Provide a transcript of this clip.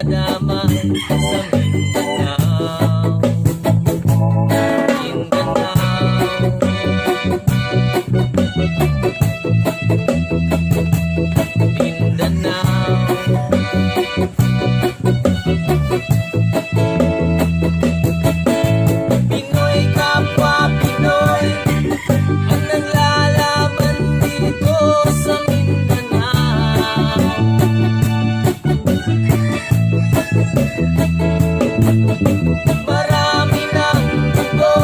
Dama sa Mindanao, Pinoy kapwa Pinoy ang naglalaban dito sa Mindanao. Marami ng dugo